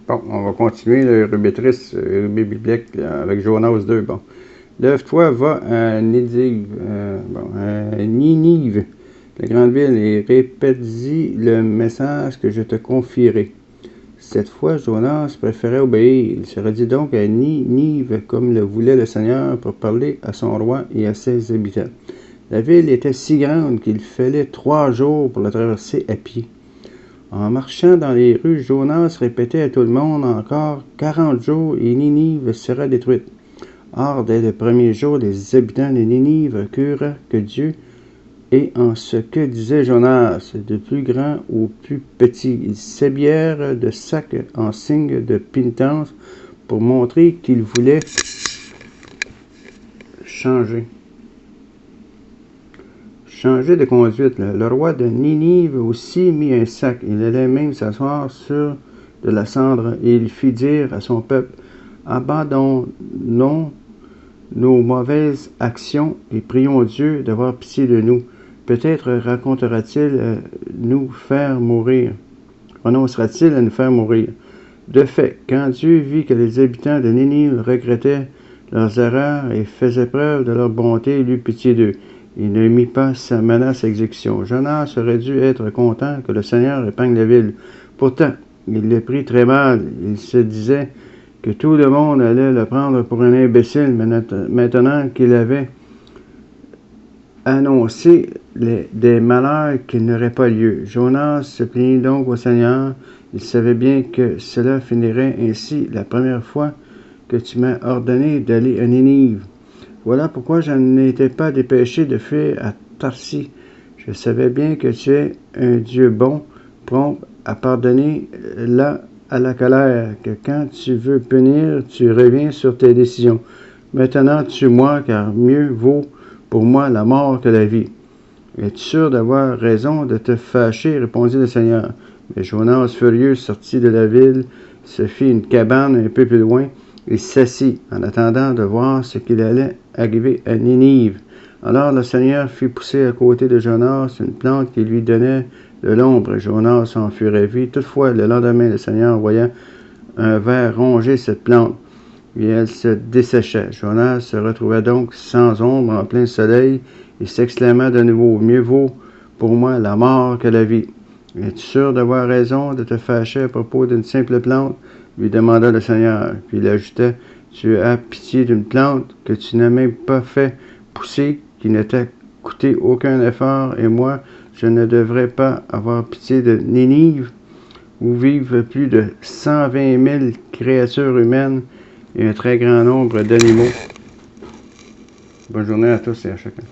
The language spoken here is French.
Bon, on va continuer le rubritrice, rubé biblique avec Jonas 2. Bon. Lève-toi, va à Ninive, Ninive, la grande ville, et répète-y le message que je te confierai. Cette fois, Jonas préférait obéir. Il se rendit donc à Ninive, comme le voulait le Seigneur, pour parler à son roi et à ses habitants. La ville était si grande qu'il fallait 3 jours pour la traverser à pied. En marchant dans les rues, Jonas répétait à tout le monde encore 40 jours et Ninive sera détruite. Or, dès le premier jour, les habitants de Ninive crurent que Dieu et en ce que disait Jonas, de plus grand ou plus petit. Ils s'habillèrent de sacs en signe de pénitence pour montrer qu'ils voulaient changer de conduite. Le roi de Ninive aussi mit un sac. Il allait même s'asseoir sur de la cendre et il fit dire à son peuple, abandonnons nos mauvaises actions et prions Dieu d'avoir pitié de nous. Peut-être racontera-t-il nous faire mourir. Renoncera-t-il à nous faire mourir. De fait, quand Dieu vit que les habitants de Ninive regrettaient leurs erreurs et faisaient preuve de leur bonté, il eut pitié d'eux. Il ne mit pas sa menace à exécution. Jonas aurait dû être content que le Seigneur épargne la ville. Pourtant, il le prit très mal. Il se disait que tout le monde allait le prendre pour un imbécile maintenant qu'il avait annoncé des malheurs qui n'auraient pas lieu. Jonas se plaignit donc au Seigneur. Il savait bien que cela finirait ainsi la première fois que tu m'as ordonné d'aller à Ninive. Voilà pourquoi je n'étais pas dépêché de fuir à Tarsis. Je savais bien que tu es un Dieu bon, prompt à pardonner là à la colère, que quand tu veux punir, tu reviens sur tes décisions. Maintenant, tue-moi, car mieux vaut pour moi la mort que la vie. Es-tu sûr d'avoir raison de te fâcher, répondit le Seigneur. Mais Jonas, furieux, sortit de la ville, se fit une cabane un peu plus loin, et s'assit, en attendant de voir ce qu'il allait arriver à Ninive. Alors le Seigneur fit pousser à côté de Jonas une plante qui lui donnait de l'ombre. Jonas en fut ravi. Toutefois, le lendemain, le Seigneur envoya un ver ronger cette plante, et elle se dessécha. Jonas se retrouva donc sans ombre en plein soleil, et s'exclama de nouveau, « Mieux vaut pour moi la mort que la vie. » « Es-tu sûr d'avoir raison de te fâcher à propos d'une simple plante? » lui demanda le Seigneur. Puis il ajouta, « Tu as pitié d'une plante que tu n'as même pas fait pousser, qui ne t'a coûté aucun effort, et moi, je ne devrais pas avoir pitié de Ninive, où vivent plus de 120 000 créatures humaines et un très grand nombre d'animaux. » Bonne journée à tous et à chacun.